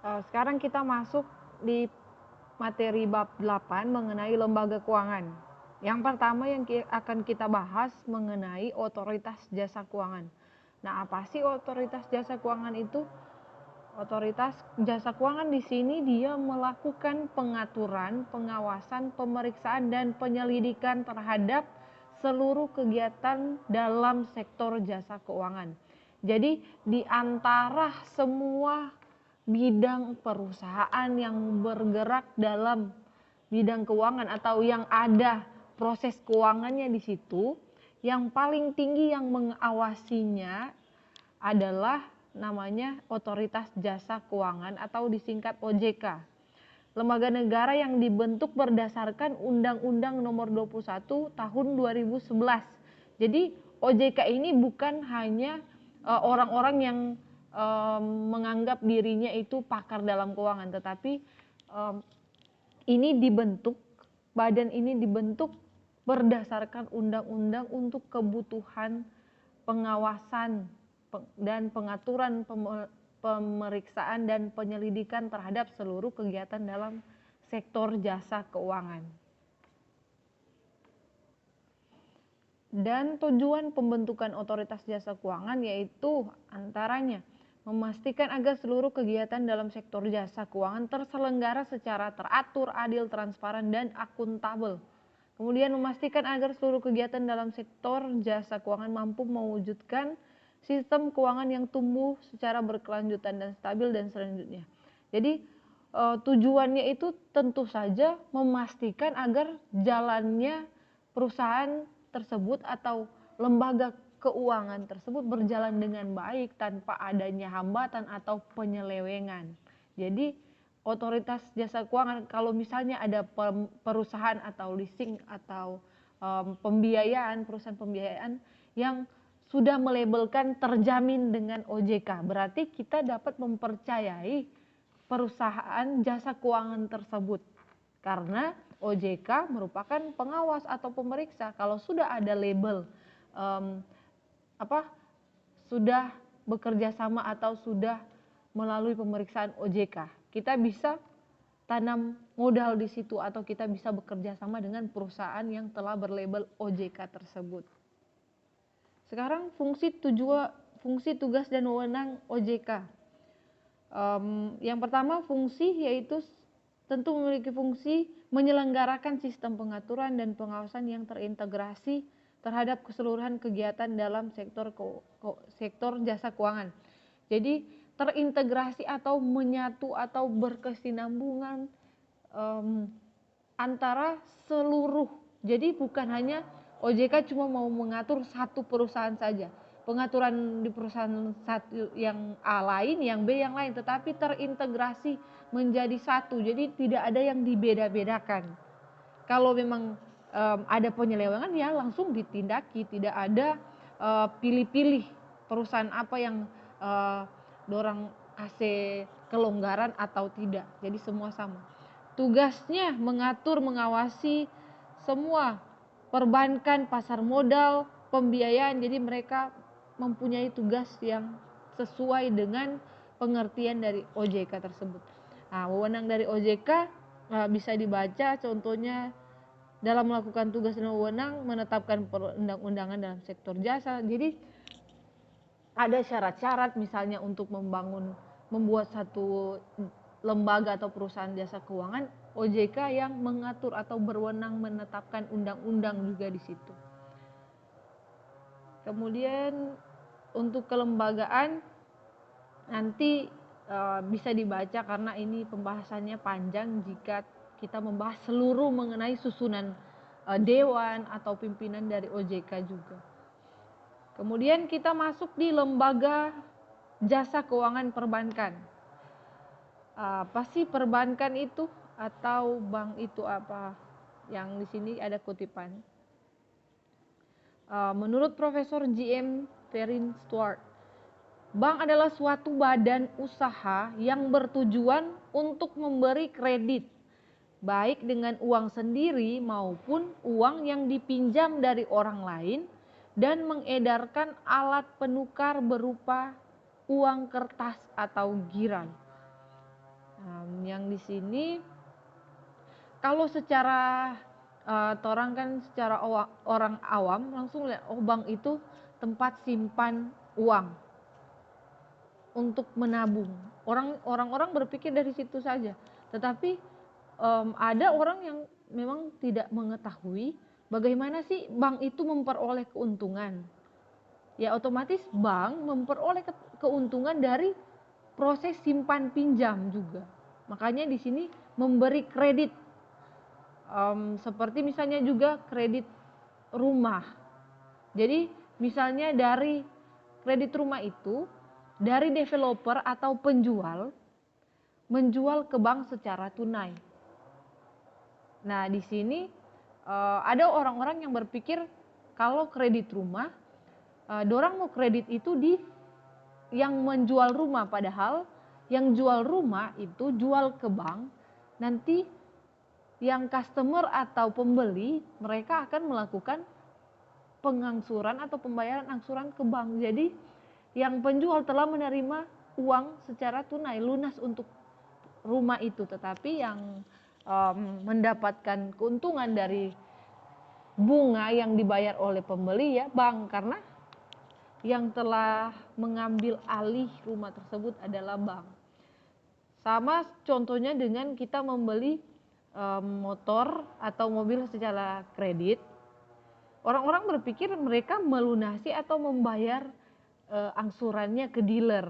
Sekarang kita masuk di materi bab 8 mengenai lembaga keuangan. Yang pertama yang akan kita bahas mengenai otoritas jasa keuangan. Nah, apa sih otoritas jasa keuangan itu? Otoritas jasa keuangan di sini dia melakukan pengaturan, pengawasan, pemeriksaan dan penyelidikan terhadap seluruh kegiatan dalam sektor jasa keuangan. Jadi di antara semua bidang perusahaan yang bergerak dalam bidang keuangan atau yang ada proses keuangannya di situ, yang paling tinggi yang mengawasinya adalah namanya Otoritas Jasa Keuangan atau disingkat OJK. Lembaga negara yang dibentuk berdasarkan Undang-Undang Nomor 21 Tahun 2011. Jadi OJK ini bukan hanya orang-orang yang menganggap dirinya itu pakar dalam keuangan, tetapi ini dibentuk, badan ini dibentuk berdasarkan undang-undang untuk kebutuhan pengawasan dan pengaturan pemeriksaan dan penyelidikan terhadap seluruh kegiatan dalam sektor jasa keuangan. Dan tujuan pembentukan otoritas jasa keuangan yaitu antaranya memastikan agar seluruh kegiatan dalam sektor jasa keuangan terselenggara secara teratur, adil, transparan, dan akuntabel. Kemudian memastikan agar seluruh kegiatan dalam sektor jasa keuangan mampu mewujudkan sistem keuangan yang tumbuh secara berkelanjutan dan stabil dan selanjutnya. Jadi tujuannya itu tentu saja memastikan agar jalannya perusahaan tersebut atau lembaga keuangan tersebut berjalan dengan baik tanpa adanya hambatan atau penyelewengan. Jadi otoritas jasa keuangan kalau misalnya ada perusahaan atau leasing atau pembiayaan, perusahaan pembiayaan yang sudah melabelkan terjamin dengan OJK, berarti kita dapat mempercayai perusahaan jasa keuangan tersebut karena OJK merupakan pengawas atau pemeriksa. Kalau sudah ada label sudah bekerja sama atau sudah melalui pemeriksaan OJK, kita bisa tanam modal di situ atau kita bisa bekerja sama dengan perusahaan yang telah berlabel OJK tersebut. Sekarang fungsi tugas dan wewenang OJK. Yang pertama fungsi yaitu tentu memiliki fungsi menyelenggarakan sistem pengaturan dan pengawasan yang terintegrasi terhadap keseluruhan kegiatan dalam sektor jasa keuangan. Jadi terintegrasi atau menyatu atau berkesinambungan antara seluruh. Jadi bukan hanya OJK cuma mau mengatur satu perusahaan saja. Pengaturan di perusahaan satu yang A lain, yang B yang lain, tetapi terintegrasi menjadi satu. Jadi tidak ada yang dibeda-bedakan. Kalau memang ada penyelewengan ya langsung ditindaki, tidak ada pilih-pilih perusahaan apa yang dorang kasih kelonggaran atau tidak. Jadi semua sama. Tugasnya mengatur, mengawasi semua perbankan, pasar modal, pembiayaan. Jadi mereka mempunyai tugas yang sesuai dengan pengertian dari OJK tersebut. Nah, wewenang dari OJK bisa dibaca contohnya dalam melakukan tugas dan wewenang menetapkan perundang-undangan dalam sektor jasa. Jadi ada syarat-syarat misalnya untuk membuat satu lembaga atau perusahaan jasa keuangan, OJK yang mengatur atau berwenang menetapkan undang-undang juga di situ. Kemudian untuk kelembagaan nanti bisa dibaca karena ini pembahasannya panjang jika kita membahas seluruh mengenai susunan dewan atau pimpinan dari OJK juga. Kemudian kita masuk di lembaga jasa keuangan perbankan. Apa sih perbankan itu atau bank itu apa? Yang di sini ada kutipan. Menurut Profesor J.M. Perrin Stuart, bank adalah suatu badan usaha yang bertujuan untuk memberi kredit, baik dengan uang sendiri maupun uang yang dipinjam dari orang lain, dan mengedarkan alat penukar berupa uang kertas atau giral. Yang di sini kalau secara torang kan secara orang awam langsung lihat, oh bank itu tempat simpan uang untuk menabung. Orang-orang berpikir dari situ saja. Tetapi ada orang yang memang tidak mengetahui bagaimana sih bank itu memperoleh keuntungan. Ya otomatis bank memperoleh keuntungan dari proses simpan pinjam juga. Makanya di sini memberi kredit, seperti misalnya juga kredit rumah. Jadi misalnya dari kredit rumah itu dari developer atau penjual menjual ke bank secara tunai. Nah di sini ada orang-orang yang berpikir kalau kredit rumah, dorang mau kredit itu di yang menjual rumah, padahal yang jual rumah itu jual ke bank, nanti yang customer atau pembeli mereka akan melakukan pengangsuran atau pembayaran angsuran ke bank. Jadi yang penjual telah menerima uang secara tunai lunas untuk rumah itu, tetapi yang mendapatkan keuntungan dari bunga yang dibayar oleh pembeli ya bank, karena yang telah mengambil alih rumah tersebut adalah bank. Sama contohnya dengan kita membeli motor atau mobil secara kredit. Orang-orang berpikir mereka melunasi atau membayar angsurannya ke dealer.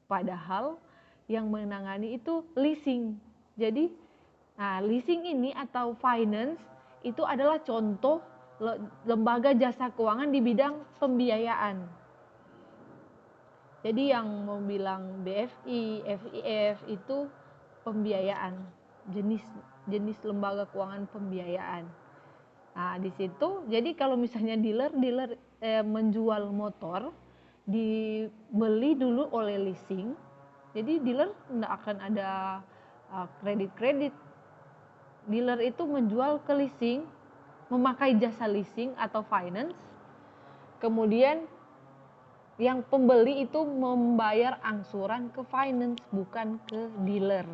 Padahal yang menangani itu leasing. Jadi leasing ini atau finance itu adalah contoh lembaga jasa keuangan di bidang pembiayaan. Jadi yang mau bilang BFI, FIF itu pembiayaan, jenis lembaga keuangan pembiayaan. Nah di situ, jadi kalau misalnya dealer menjual motor dibeli dulu oleh leasing, jadi dealer tidak akan ada kredit. Dealer itu menjual ke leasing, memakai jasa leasing atau finance, kemudian yang pembeli itu membayar angsuran ke finance, bukan ke dealer.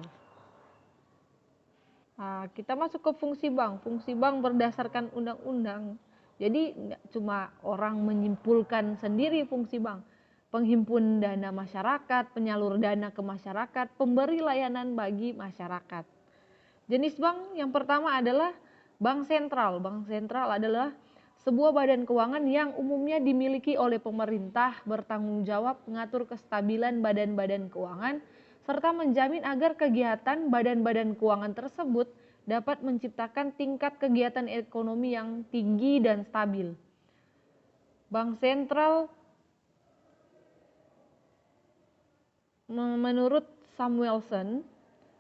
Nah, kita masuk ke fungsi bank. Fungsi bank berdasarkan undang-undang. Jadi nggak cuma orang menyimpulkan sendiri fungsi bank. Penghimpun dana masyarakat, penyalur dana ke masyarakat, pemberi layanan bagi masyarakat. Jenis bank yang pertama adalah bank sentral. Bank sentral adalah sebuah badan keuangan yang umumnya dimiliki oleh pemerintah, bertanggung jawab mengatur kestabilan badan-badan keuangan, serta menjamin agar kegiatan badan-badan keuangan tersebut dapat menciptakan tingkat kegiatan ekonomi yang tinggi dan stabil. Bank sentral menurut Samuelson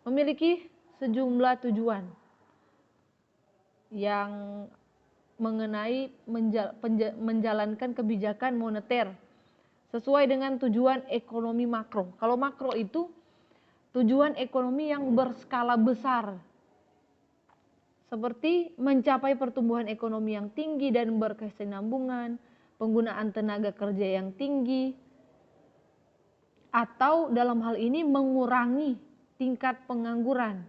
memiliki sejumlah tujuan yang mengenai menjalankan kebijakan moneter sesuai dengan tujuan ekonomi makro. Kalau makro itu tujuan ekonomi yang berskala besar, seperti mencapai pertumbuhan ekonomi yang tinggi dan berkesinambungan, penggunaan tenaga kerja yang tinggi, atau dalam hal ini mengurangi tingkat pengangguran,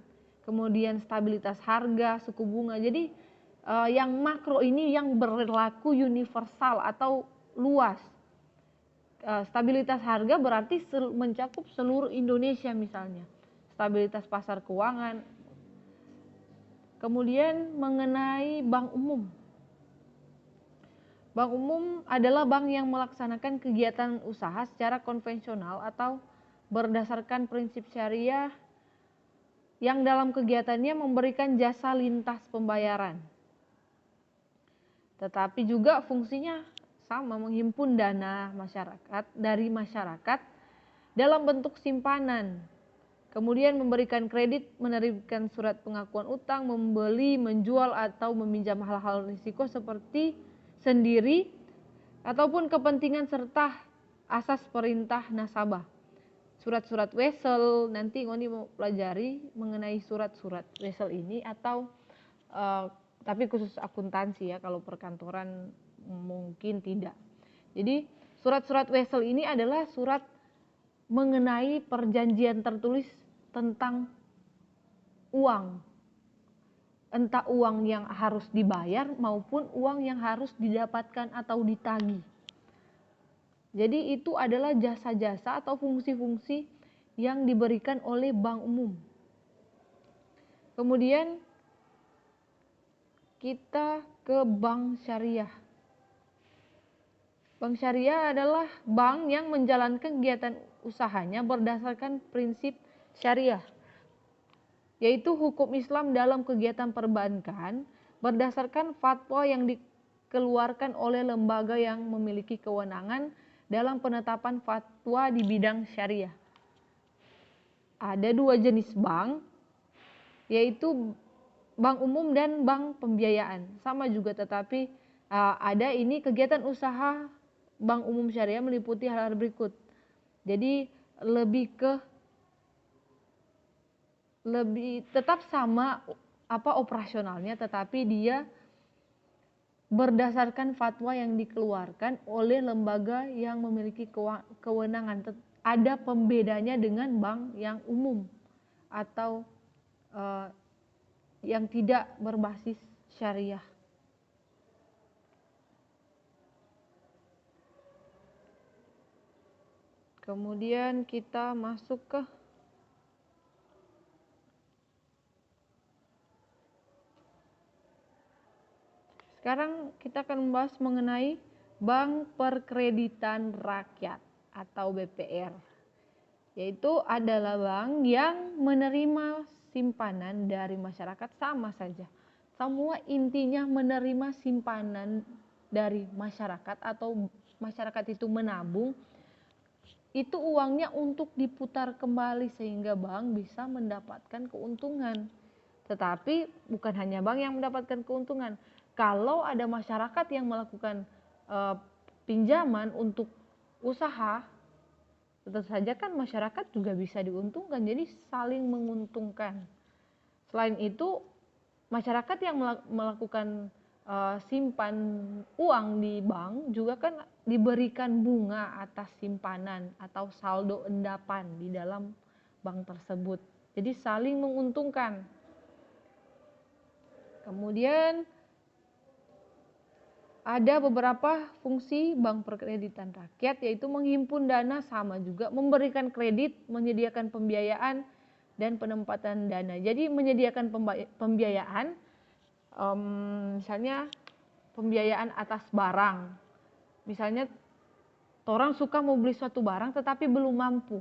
kemudian stabilitas harga, suku bunga. Jadi yang makro ini yang berlaku universal atau luas. Stabilitas harga berarti mencakup seluruh Indonesia misalnya. Stabilitas pasar keuangan. Kemudian mengenai bank umum. Bank umum adalah bank yang melaksanakan kegiatan usaha secara konvensional atau berdasarkan prinsip syariah yang dalam kegiatannya memberikan jasa lintas pembayaran. Tetapi juga fungsinya sama, menghimpun dana masyarakat dari masyarakat dalam bentuk simpanan. Kemudian memberikan kredit, menerbitkan surat pengakuan utang, membeli, menjual atau meminjam hal-hal risiko seperti sendiri ataupun kepentingan serta asas perintah nasabah. Surat-surat wesel, nanti Ngoni mau pelajari mengenai surat-surat wesel ini atau tapi khusus akuntansi ya, kalau perkantoran mungkin tidak. Jadi surat-surat wesel ini adalah surat mengenai perjanjian tertulis tentang uang, entah uang yang harus dibayar maupun uang yang harus didapatkan atau ditagih. Jadi itu adalah jasa-jasa atau fungsi-fungsi yang diberikan oleh bank umum. Kemudian kita ke bank syariah. Bank syariah adalah bank yang menjalankan kegiatan usahanya berdasarkan prinsip syariah, yaitu hukum Islam dalam kegiatan perbankan berdasarkan fatwa yang dikeluarkan oleh lembaga yang memiliki kewenangan dalam penetapan fatwa di bidang syariah. Ada dua jenis bank, yaitu bank umum dan bank pembiayaan. Sama juga, tetapi ada ini kegiatan usaha bank umum syariah meliputi hal-hal berikut. Jadi lebih tetap sama operasionalnya, tetapi dia berdasarkan fatwa yang dikeluarkan oleh lembaga yang memiliki kewenangan. Ada pembedanya dengan bank yang umum atau yang tidak berbasis syariah. Kemudian kita masuk ke sekarang kita akan membahas mengenai Bank Perkreditan Rakyat atau BPR. Yaitu adalah bank yang menerima simpanan dari masyarakat, sama saja. Semua intinya menerima simpanan dari masyarakat atau masyarakat itu menabung, itu uangnya untuk diputar kembali sehingga bank bisa mendapatkan keuntungan. Tetapi bukan hanya bank yang mendapatkan keuntungan. Kalau ada masyarakat yang melakukan pinjaman untuk usaha, tentu saja kan masyarakat juga bisa diuntungkan, jadi saling menguntungkan. Selain itu, masyarakat yang melakukan simpan uang di bank juga kan diberikan bunga atas simpanan atau saldo endapan di dalam bank tersebut. Jadi saling menguntungkan. Kemudian ada beberapa fungsi Bank Perkreditan Rakyat, yaitu menghimpun dana, sama juga memberikan kredit, menyediakan pembiayaan, dan penempatan dana. Jadi menyediakan pembiayaan, misalnya pembiayaan atas barang. Misalnya orang suka mau beli suatu barang tetapi belum mampu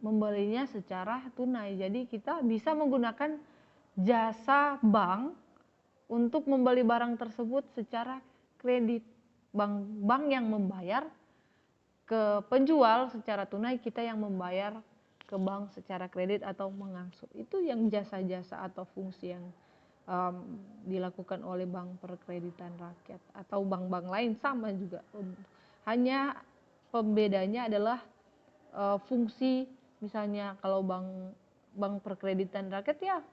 membelinya secara tunai. Jadi kita bisa menggunakan jasa bank untuk membeli barang tersebut secara kredit. Bank yang membayar ke penjual secara tunai, kita yang membayar ke bank secara kredit atau mengangsur. Itu yang jasa-jasa atau fungsi yang dilakukan oleh Bank Perkreditan Rakyat atau bank-bank lain, sama juga. Hanya pembedanya adalah fungsi, misalnya kalau bank Perkreditan Rakyat ya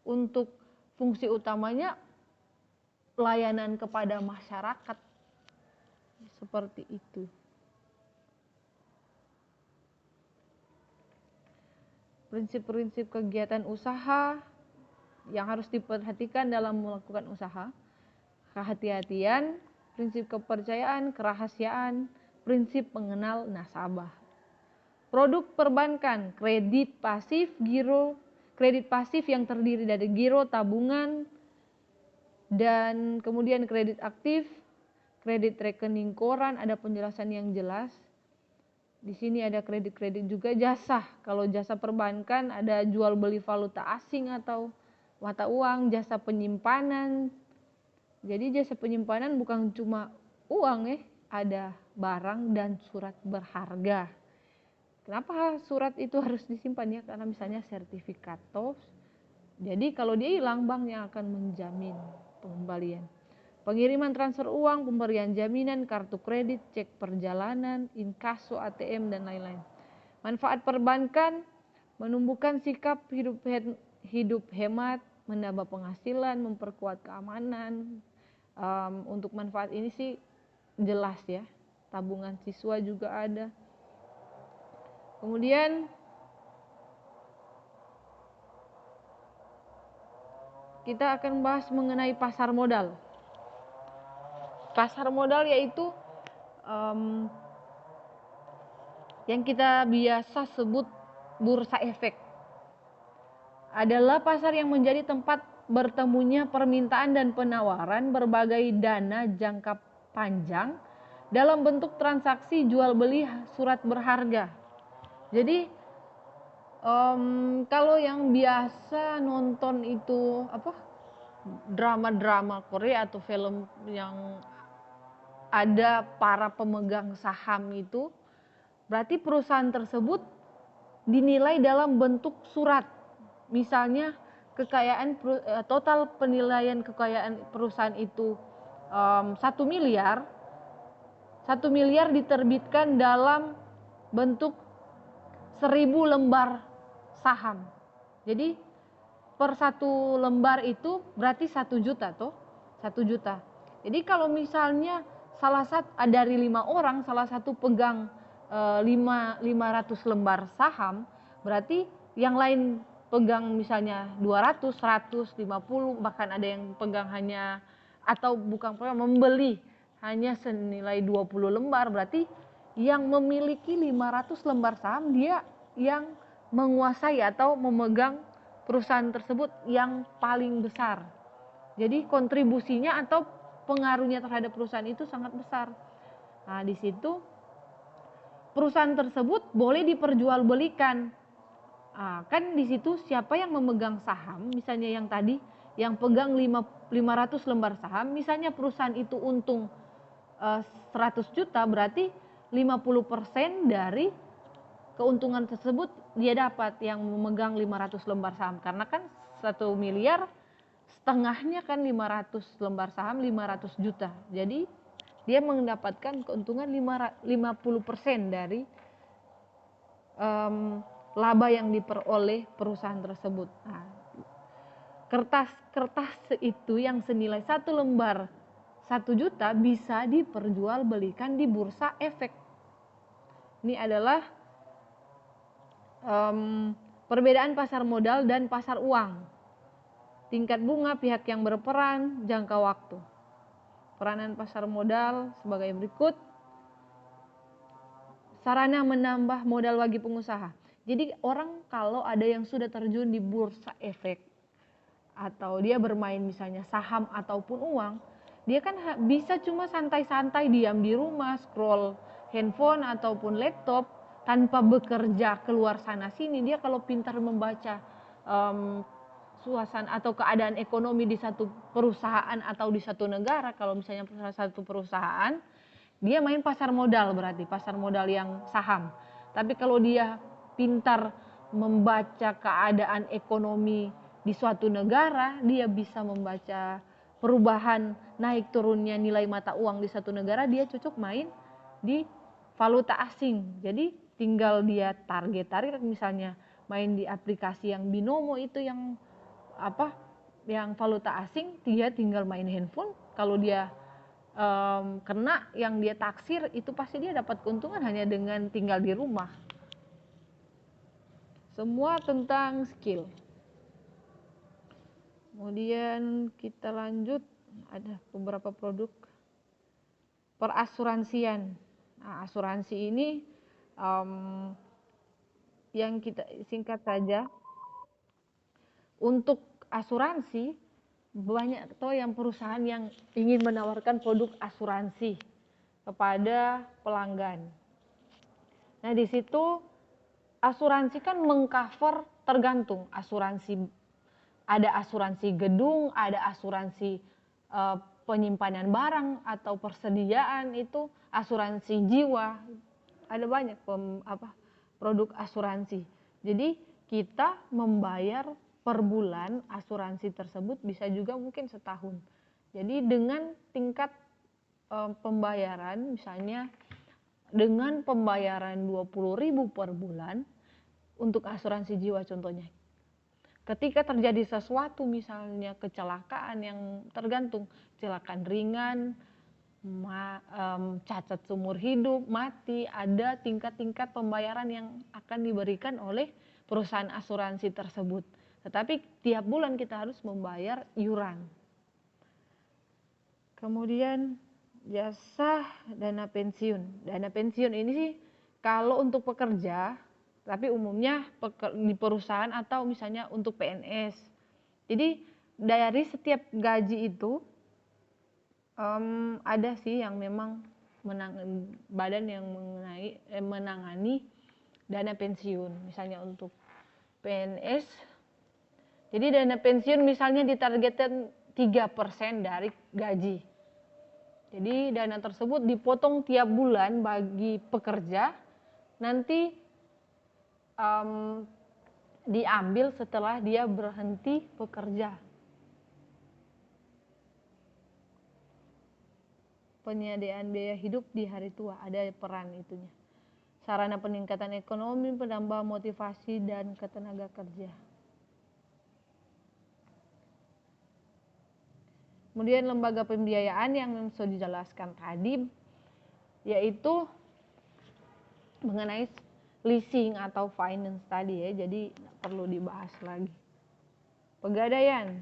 untuk fungsi utamanya pelayanan kepada masyarakat, seperti itu. Prinsip-prinsip kegiatan usaha yang harus diperhatikan dalam melakukan usaha: kehati-hatian, prinsip kepercayaan, kerahasiaan, prinsip mengenal nasabah. Produk perbankan: kredit pasif, giro. Kredit pasif yang terdiri dari giro, tabungan, dan kemudian kredit aktif, kredit rekening koran, ada penjelasan yang jelas. Di sini ada kredit-kredit juga. Jasa, kalau jasa perbankan ada jual beli valuta asing atau mata uang, jasa penyimpanan. Jadi jasa penyimpanan bukan cuma uang ada barang dan surat berharga. Kenapa surat itu harus disimpan ya? Karena misalnya sertifikat TOS. Jadi kalau dia hilang, bank yang akan menjamin pengembalian. Pengiriman transfer uang, pemberian jaminan, kartu kredit, cek perjalanan, inkaso, ATM, dan lain-lain. Manfaat perbankan: menumbuhkan sikap hidup hemat, menambah penghasilan, memperkuat keamanan. Untuk manfaat ini sih jelas ya. Tabungan siswa juga ada. Kemudian kita akan bahas mengenai pasar modal. Pasar modal yaitu yang kita biasa sebut bursa efek. Adalah pasar yang menjadi tempat bertemunya permintaan dan penawaran berbagai dana jangka panjang dalam bentuk transaksi jual beli surat berharga. Jadi kalau yang biasa nonton itu drama-drama Korea atau film yang ada para pemegang saham itu, berarti perusahaan tersebut dinilai dalam bentuk surat. Misalnya total penilaian kekayaan perusahaan itu 1 miliar. 1 miliar diterbitkan dalam bentuk 1000 lembar saham. Jadi per 1 lembar itu berarti 1 juta toh, 1 juta. Jadi kalau misalnya dari 5 orang salah satu pegang 500 lembar saham, berarti yang lain pegang misalnya 200, 100, 50, bahkan ada yang pegang hanya atau bukan pegang, membeli hanya senilai 20 lembar, berarti yang memiliki 500 lembar saham dia yang menguasai atau memegang perusahaan tersebut yang paling besar. Jadi kontribusinya atau pengaruhnya terhadap perusahaan itu sangat besar. Nah, di situ perusahaan tersebut boleh diperjualbelikan. Nah, kan di situ siapa yang memegang saham, misalnya yang tadi yang pegang 500 lembar saham, misalnya perusahaan itu untung 100 juta, berarti 50% dari keuntungan tersebut dia dapat yang memegang 500 lembar saham. Karena kan 1 miliar setengahnya kan 500 lembar saham 500 juta. Jadi dia mendapatkan keuntungan 50% dari laba yang diperoleh perusahaan tersebut. Nah, kertas itu yang senilai 1 lembar 1 juta bisa diperjualbelikan di bursa efek. Ini adalah perbedaan pasar modal dan pasar uang. Tingkat bunga, pihak yang berperan, jangka waktu. Peranan pasar modal sebagai berikut. Sarana menambah modal bagi pengusaha. Jadi orang kalau ada yang sudah terjun di bursa efek atau dia bermain misalnya saham ataupun uang, dia kan bisa cuma santai-santai diam di rumah, scroll handphone ataupun laptop tanpa bekerja keluar sana sini. Dia kalau pintar membaca suasana atau keadaan ekonomi di satu perusahaan atau di satu negara, kalau misalnya satu perusahaan, dia main pasar modal, berarti pasar modal yang saham. Tapi kalau dia pintar membaca keadaan ekonomi di suatu negara, dia bisa membaca perubahan naik turunnya nilai mata uang di satu negara, dia cocok main di valuta asing. Jadi tinggal dia target misalnya main di aplikasi yang binomo itu yang valuta asing, dia tinggal main handphone. Kalau dia kena yang dia taksir, itu pasti dia dapat keuntungan hanya dengan tinggal di rumah. Semua tentang skill. Kemudian kita lanjut, ada beberapa produk perasuransian. Nah, asuransi ini yang kita singkat saja. Untuk asuransi, banyak yang perusahaan yang ingin menawarkan produk asuransi kepada pelanggan. Nah, di situ asuransi kan mengcover, tergantung asuransi. Ada asuransi gedung, ada asuransi penyimpanan barang atau persediaan, itu asuransi jiwa. Ada banyak produk asuransi. Jadi kita membayar per bulan asuransi tersebut, bisa juga mungkin setahun. Jadi dengan tingkat pembayaran, misalnya dengan pembayaran 20.000 per bulan untuk asuransi jiwa contohnya. Ketika terjadi sesuatu, misalnya kecelakaan yang tergantung, kecelakaan ringan, cacat seumur hidup, mati, ada tingkat-tingkat pembayaran yang akan diberikan oleh perusahaan asuransi tersebut. Tetapi tiap bulan kita harus membayar iuran. Kemudian jasa dana pensiun. Dana pensiun ini sih kalau untuk pekerja, tapi umumnya di perusahaan atau misalnya untuk PNS. Jadi dari setiap gaji itu ada sih yang memang badan yang menangani dana pensiun. Misalnya untuk PNS, jadi dana pensiun misalnya ditargetkan 3% dari gaji. Jadi dana tersebut dipotong tiap bulan bagi pekerja, nanti diambil setelah dia berhenti bekerja. Penyediaan biaya hidup di hari tua, ada peran itunya. Sarana peningkatan ekonomi, penambah motivasi dan ketenaga kerja. Kemudian lembaga pembiayaan yang sudah dijelaskan tadi, yaitu mengenai leasing atau finance tadi ya, jadi perlu dibahas lagi. Pegadaian.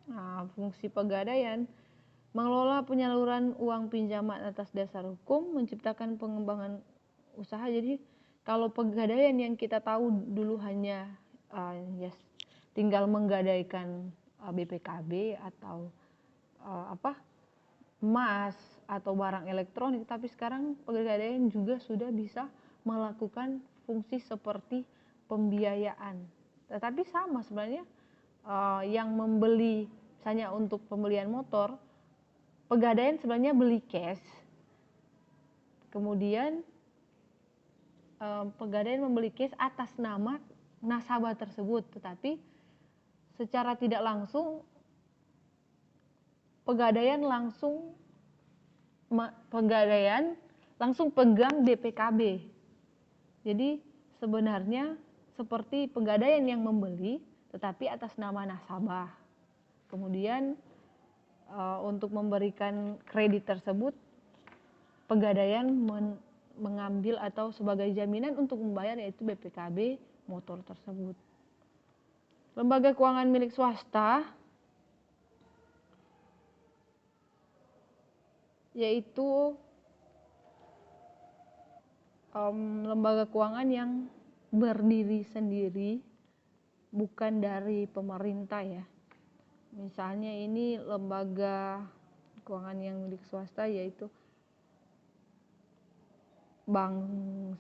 Nah, fungsi pegadaian mengelola penyaluran uang pinjaman atas dasar hukum, menciptakan pengembangan usaha. Jadi kalau pegadaian yang kita tahu dulu hanya tinggal menggadaikan BPKB atau emas atau barang elektronik, tapi sekarang pegadaian juga sudah bisa melakukan fungsi seperti pembiayaan. Tetapi sama sebenarnya, yang membeli misalnya untuk pembelian motor, pegadaian sebenarnya beli cash, kemudian pegadaian membeli cash atas nama nasabah tersebut, tetapi secara tidak langsung pegadaian langsung pegang BPKB. Jadi sebenarnya seperti pegadaian yang membeli, tetapi atas nama nasabah. Kemudian untuk memberikan kredit tersebut, pegadaian mengambil atau sebagai jaminan untuk membayar, yaitu BPKB motor tersebut. Lembaga keuangan milik swasta, yaitu lembaga keuangan yang berdiri sendiri, bukan dari pemerintah ya. Misalnya ini lembaga keuangan yang milik swasta, yaitu Bank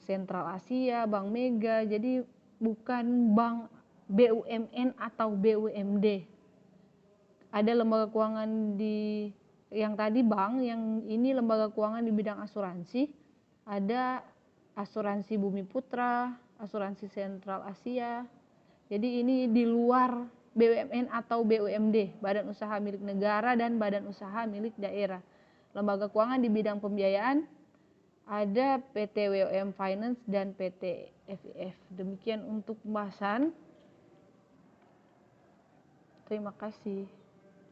Sentral Asia, Bank Mega, jadi bukan bank BUMN atau BUMD. Ada lembaga keuangan yang tadi bank, yang ini lembaga keuangan di bidang asuransi. Ada asuransi Bumi Putra, asuransi Sentral Asia. Jadi ini di luar BUMN atau BUMD, badan usaha milik negara dan badan usaha milik daerah. Lembaga keuangan di bidang pembiayaan ada PT WOM Finance dan PT FIF. Demikian untuk pembahasan. Terima kasih.